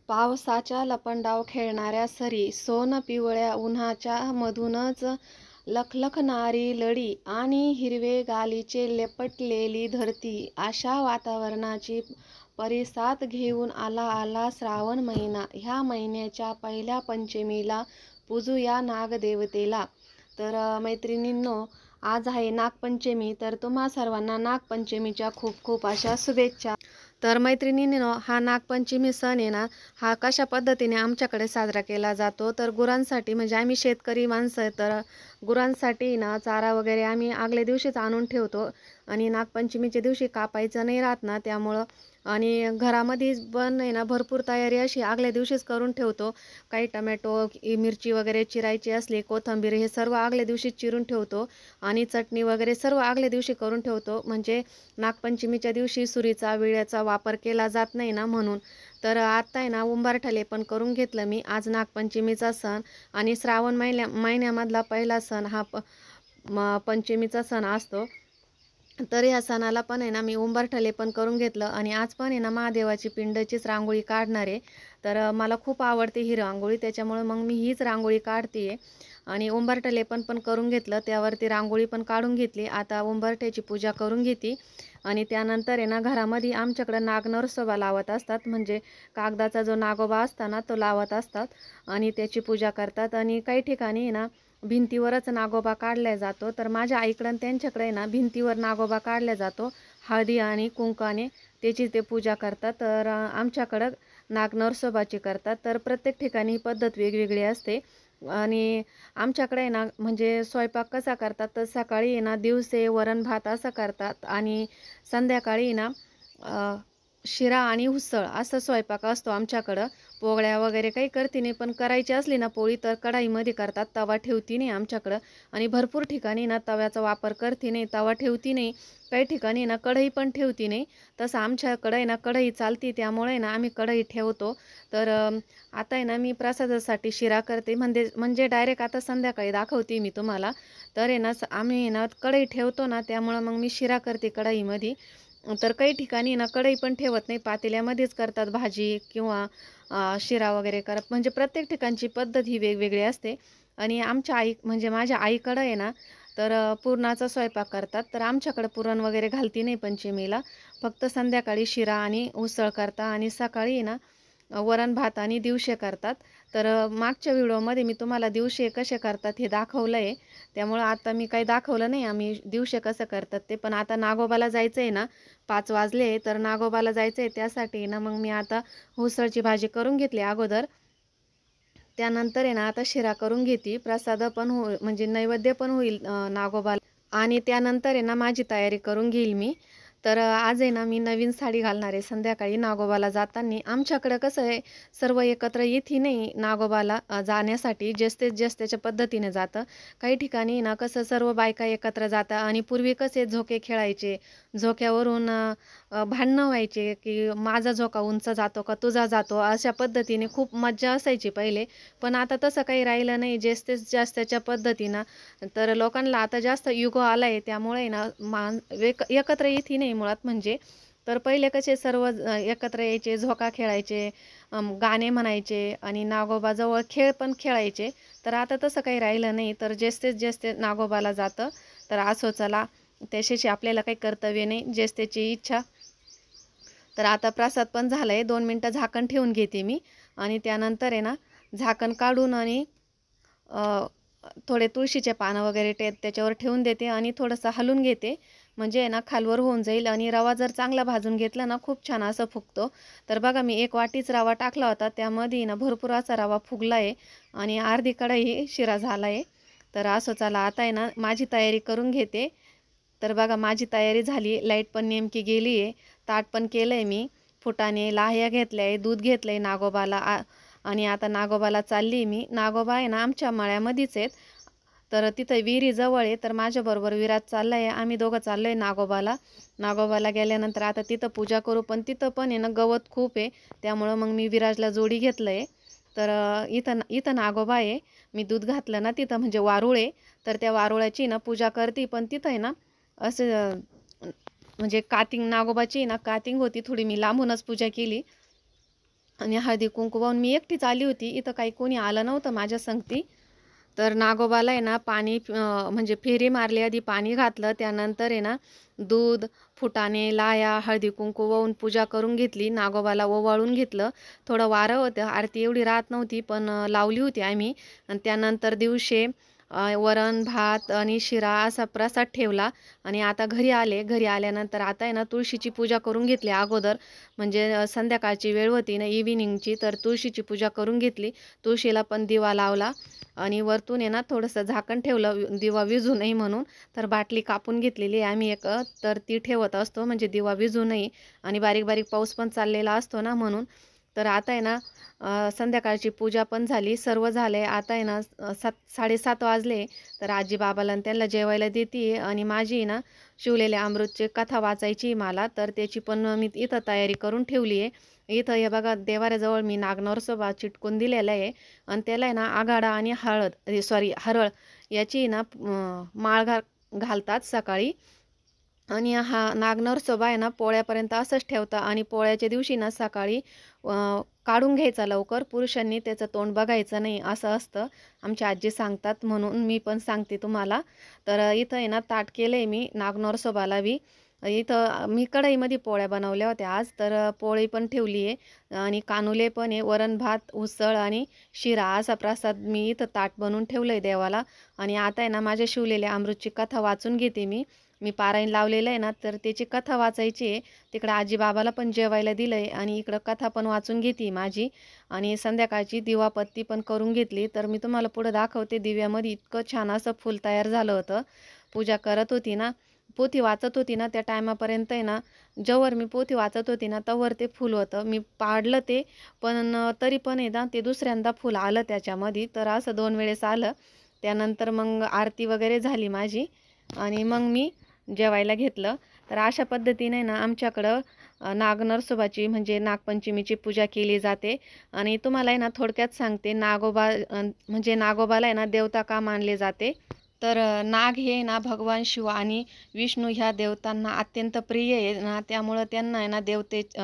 पावसाच्या लपंडाव खेळणाऱ्या सरी, सोन पिवळ्या उन्हाच्या मधूनच लखलखणारी लडी आणि हिरवे गालिचे लेपटलेली धरती, अशा वातावरणाची परिसात घेऊन आला आला श्रावण महिना. ह्या महिन्याच्या पहिल्या पंचमीला पूजूया नागदेवतेला. तर मैत्रिणींनो, आज आहे नागपंचमी. तर तुम्हा सर्वांना नागपंचमीच्या खूप खूप अशा शुभेच्छा. तर मैत्रिणींनो, हा नागपंचमी सण आहे ना, हा कशा पद्धतीने आमच्याकडे साजरा केला जातो. तर गुरांसाठी, म्हणजे आम्ही शेतकरी माणसं आहे, तर गुरांसाठी ना चारा वगैरे आम्ही आगल्या दिवशीच आणून ठेवतो. आणि नागपंचमीच्या दिवशी कापायचं नाही राहत ना, त्यामुळं आणि घरामध्ये पण आहे ना भरपूर तयारी अशी आगल्या दिवशीच करून ठेवतो. काही टमॅटो, मिरची वगैरे चिरायची असली, कोथिंबीर, हे सर्व आगल्या दिवशीच चिरून ठेवतो. आणि चटणी वगैरे सर्व आगल्या दिवशी करून ठेवतो, म्हणजे नागपंचमीच्या दिवशी सुरीचा विळ्याचा वापर केला जात नाही ना, म्हणून. तर आता आहे ना उंबरठा पण करून घेतलं मी. आज नागपंचमीचा सण आणि श्रावण महिन्यामधला पहिला सण हा पंचमीचा सण असतो. तर या सणाला पण आहे ना मी उंबरठा पण करून घेतलं. आणि आज पण आहे ना महादेवाची पिंडचीच रांगोळी काढणार आहे. तर मला खूप आवडते ही रांगोळी, त्याच्यामुळे मग मी हीच रांगोळी काढते. आणि उंबरठा पण करून घेतलं, त्यावरती रांगोळी पण काढून घेतली. आता उंबरठ्याची पूजा करून घेते. आणि त्यानंतर आहे ना घरामध्ये आमच्याकडं नागनरसोबा लावत असतात, म्हणजे कागदाचा जो नागोबा असता ना तो लावत असतात आणि त्याची पूजा करतात. आणि काही ठिकाणी ना भिंतीवरच नागोबा काढला जातो. तर माझ्या आईकडं त्यांच्याकडे ना भिंतीवर नागोबा काढला जातो, हळदी आणि कुंकाने त्याची ते पूजा करतात. तर आमच्याकडं नागनरसोबाची करतात. तर प्रत्येक ठिकाणी ही पद्धत वेगवेगळी असते. आणि आमच्याकडे ना म्हणजे स्वयंपाक कसा करतात, तर सकाळी ना दिवसे वरण भात असं करतात आणि संध्याकाळी ना शिरा आणि उसळ असा स्वयंपाक असतो आमच्याकडं. पोळ्या वगैरे काही करते नाही, पण करायची असली ना पोळी तर कढाईमध्ये करतात, तवा ठेवती नाही आमच्याकडं. आणि भरपूर ठिकाणी ना तव्याचा वापर करते नाही, तवा ठेवती नाही. काही ठिकाणी ना कढई पण ठेवती नाही. तसं आमच्याकडं आहे ना कढई चालती, त्यामुळे ना आम्ही कढई ठेवतो. तर आता आहे ना मी प्रसादासाठी शिरा करते, म्हणजे डायरेक्ट आता संध्याकाळी दाखवते मी तुम्हाला. तर आहे ना आम्ही ना कढई ठेवतो ना, त्यामुळं मग मी शिरा करते कढईमध्ये. तर काही ठिकाणी ना कढई पण ठेवत नाही, पातेल्यामध्येच करतात भाजी किंवा शिरा वगैरे करत, म्हणजे प्रत्येक ठिकाणची पद्धत ही वेगवेगळी असते. आणि आमच्या आई, म्हणजे माझ्या आईकडं आहे ना, तर पुरणाचा स्वयंपाक करतात. तर आमच्याकडं पुरण वगैरे घालती नाही पंचमीला, फक्त संध्याकाळी शिरा आणि उसळ करता आणि सकाळी ना वरण भात आणि दिवशे करतात. तर मागच्या व्हिडिओमध्ये मी तुम्हाला दिवशे कसे करतात हे दाखवलं आहे, त्यामुळं आता मी काही दाखवलं नाही आम्ही दिवशे कसं करतात ते. पण आता नागोबाला जायचं आहे ना, 5 वाजले, तर नागोबाला जायचं आहे, त्यासाठी ना मग मी आता उसळची भाजी करून घेतली अगोदर. त्यानंतर आहे ना आता शिरा करून घेते, प्रसाद पण म्हणजे नैवेद्य पण होईल नागोबाला. आणि त्यानंतर आहे ना माझी तयारी करून घेईल मी. तर आज आहे ना मी नवीन साडी घालणार आहे संध्याकाळी नागोबाला जाताना. आमच्याकडं कसं आहे, सर्व एकत्र येते नाही नागोबाला जाण्यासाठी, ज्याच त्याच्या पद्धतीने जातं. काही ठिकाणी ना कसं सर्व बायका एकत्र जातात. आणि पूर्वी कसे झोके खेळायचे, झोक्यावरून भांडणं व्हायचे की माझा झोका उंच जातो का तुझा जातो, अशा पद्धतीने खूप मज्जा असायची पहिले. पण आता तसं काही राहिलं नाही, ज्याच त्याच्या पद्धतीनं. तर लोकांना आता जास्त युगो आलाय, त्यामुळे ना एकत्र येते नाही मुळात म्हणजे. तर पहिले कसे सर्व एकत्र यायचे, झोका खेळायचे, गाणे म्हणायचे आणि नागोबाजवळ खेळ पण खेळायचे. तर आता तसं काही राहिलं नाही, तर ज्याच ते नागोबाला जातं. तर असो, चला, त्याच्याशी आपल्याला काही कर्तव्य नाही, ज्याच त्याची इच्छा. तर आता प्रसाद पण झालाय, 2 मिनटं झाकण ठेवून घेते मी. आणि त्यानंतर आहे ना झाकण काढून आणि थोडे तुळशीचे पानं वगैरे त्याच्यावर ठेवून देते आणि थोडंसं हलवून घेते, म्हणजे आहे ना खालवर होऊन जाईल. आणि रवा जर चांगला भाजून घेतला ना खूप छान असं फुगतो. तर बघा मी 1 वाटीच रवा टाकला होता, त्यामध्ये ना भरपूर असा रवा फुगला आहे आणि अर्धी कढई शिरा झाला आहे. तर असं, चला, आता आहे ना माझी तयारी करून घेते. तर बघा माझी तयारी झाली, लाईट पण नेमकी गेली आहे. ताट पण केलं आहे मी, फुटाणे लाह्या घेतल्या आहे, दूध घेतलं आहे नागोबाला. आणि आता नागोबाला चालली मी. नागोबा आहे ना आमच्या मळ्यामध्येच आहेत, तर तिथं विहिरी जवळ आहे. तर माझ्याबरोबर विराज चालला आहे, आम्ही दोघं चाललो आहे नागोबाला. नागोबाला गेल्यानंतर आता तिथं पूजा करू, पण तिथं पण आहे ना गवत खूप आहे, त्यामुळं मग मी विराजला जोडी घेतलं आहे. तर इथं नागोबा आहे, मी दूध घातलं ना तिथं, म्हणजे वारुळ आहे. तर त्या वारुळाची ना पूजा करते, पण तिथं आहे ना असं म्हणजे कातिंग नागोबाची ना कातिंग होती थोडी, मी लांबूनच पूजा केली. आणि हळदी कुंकू वाहून मी एकटीच आली होती, इथं काही कोणी आलं नव्हतं माझ्या संगती. तर नागोबाला आहे ना पाणी म्हणजे फेरी मारली, आधी पाणी घातलं, त्यानंतर आहे ना दूध, फुटाणे, लाया, हळदी कुंकू वाहून पूजा करून घेतली. नागोबाला ओवाळून घेतलं. थोडं वारं होतं, आरती एवढी राहत नव्हती पण लावली होती आम्ही. आणि त्यानंतर दिवशे वरण भात आणि शिरा असा प्रसाद ठेवला. आणि आता घरी आले. घरी आल्यानंतर आता आहे ना तुळशीची पूजा करून घेतली अगोदर, म्हणजे संध्याकाळची वेळ होती ना इव्हिनिंगची, तर तुळशीची पूजा करून घेतली. तुळशीला पण दिवा लावला आणि वरतून आहे ना थोडंसं झाकण ठेवलं दिवा विझू नये म्हणून. तर बाटली कापून घेतलेली आहे आम्ही एक, तर ती ठेवत असतो म्हणजे दिवा विझू नये. आणि बारीक बारीक पाऊस पण चाललेला असतो ना म्हणून. तर आता आहे ना संध्याकाळची पूजा पण झाली, सर्व झाले. आता आहे ना 7:30 वाजले. तर आजी बाबाला आणि त्यांना जेवायला देते. आणि माझी ना शिवलेले अमृतची कथा वाचायची मला, तर त्याची पण मी इथं तयारी करून ठेवली आहे. इथं हे बघा देवाऱ्याजवळ मी नागनरसोबा चिटकून दिलेला आहे. आणि त्याला आहे ना आघाडा आणि हरळ याची ना माळ घालतात सकाळी. आणि हा नागनरसोबा आहे ना पोळ्यापर्यंत असंच ठेवता. आणि पोळ्याच्या दिवशी ना सकाळी काढून घ्यायचा लवकर, पुरुषांनी त्याचं तोंड बघायचं नाही असं असतं, आमची आजी सांगतात म्हणून मी पण सांगते तुम्हाला. तर इथं आहे ना ताट केलं आहे मी नागनरसोबाला बी. इथं मी कढईमध्ये पोळ्या बनवल्या होत्या आज, तर पोळी पण ठेवली आहे आणि कानुले पण आहे, वरण भात, उसळ आणि शिरा असा प्रसाद मी इथं ताट बनवून ठेवलं आहे देवाला. आणि आता आहे ना माझ्या शिवलेल्या अमृतची कथा वाचून घेते मी. मी पारायण लावलेलं आहे ना, तर त्याची कथा वाचायची आहे. तिकडं आजी बाबाला पण जेवायला दिलं आहे आणि इकडं कथा पण वाचून घेते माझी. आणि संध्याकाळची दिवापत्ती पण करून घेतली. तर मी तुम्हाला पुढं दाखवते. दिव्यामध्ये इतकं छान असं फूल तयार झालं होतं. पूजा करत होती ना, पोथी वाचत होती ना, त्या टायमापर्यंत आहे ना, जेव्हा मी पोथी वाचत होती ना तवर ते फूल होतं. मी पाडलं ते, पण तरी पण आहे ना ते दुसऱ्यांदा फूल आलं त्याच्यामध्ये. तर असं 2 वेळेस आलं. त्यानंतर मग आरती वगैरे झाली माझी आणि मग मी जेवायला घेतलं. तर अशा पद्धतीने ना आमच्याकडं नागनरसोबाची म्हणजे नागपंचमीची पूजा केली जाते. आणि तुम्हाला आहे ना थोडक्यात सांगते, नागोबा म्हणजे नागोबाला आहे ना देवता का मानले जाते. तर नाग हे ना भगवान शिव आणि विष्णू ह्या देवतांना अत्यंत प्रिय आहे ना, त्यामुळं त्यांना आहे ना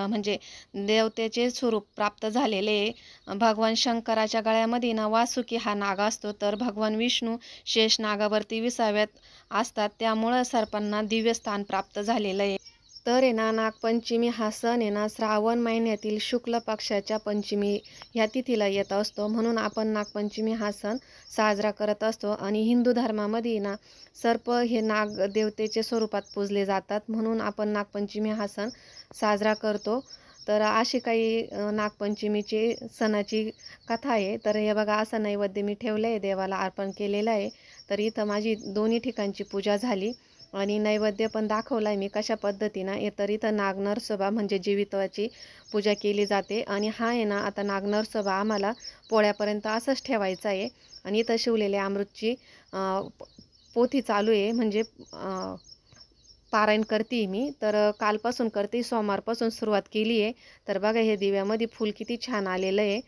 म्हणजे देवतेचे स्वरूप प्राप्त झालेले आहे. भगवान शंकराच्या गळ्यामध्ये ना वासुकी हा नाग असतो, तर भगवान विष्णू शेष नागावरती विसाव्यात असतात, त्यामुळं सर्पांना दिव्य स्थान प्राप्त झालेलं आहे. तर आहे ना नागपंचमी हा सण आहे ना श्रावण महिन्यातील शुक्ल पक्षाच्या पंचमी ह्या तिथीला येत असतो, म्हणून आपण नागपंचमी हा सण साजरा करत असतो. आणि हिंदू धर्मामध्ये ना सर्प हे नाग देवतेचे स्वरूपात पूजले जातात, म्हणून आपण नागपंचमी हा सण साजरा करतो. तर अशी काही नागपंचमीची सणाची कथा आहे. तर हे बघा असं नैवेद्य मी ठेवलं आहे, देवाला अर्पण केलेलं आहे. तर इथं माझी दोन्ही ठिकाणची पूजा झाली आणि नैवेद्य पण दाखवला आहे मी कशा पद्धतीनं. तर इथं नागनरसोबा म्हणजे जीवितवाची पूजा केली जाते. आणि हा आहे ना आता नागनरसोबा आम्हाला पोळ्यापर्यंत असंच ठेवायचा आहे. आणि इथं शिवलेले अमृतची पोथी चालू आहे, म्हणजे पारायण करते मी. तर कालपासून करते, सोमवारपासून सुरुवात केली आहे. तर बघा हे दिव्यामध्ये फूल किती छान आलेलं आहे.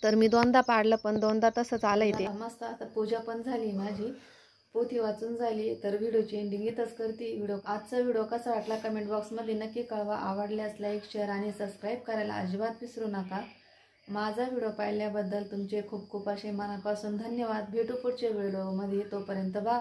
तर मी 2दा पाडलं पण 2दा तसंच आलंय ते मस्त. आता पूजा पण झाली माझी, पोथी वाचून झाली. तर व्हिडिओची एंडिंग इथंच करते. आजचा व्हिडिओ कसा वाटला कमेंट बॉक्समध्ये नक्की कळवा. आवडल्यास लाईक, शेअर आणि सबस्क्राईब करायला अजिबात विसरू नका. माझा व्हिडिओ पाहिल्याबद्दल तुमचे खूप खूप असे मनापासून धन्यवाद. भेटू पुढच्या व्हिडिओमध्ये, तोपर्यंत बाय.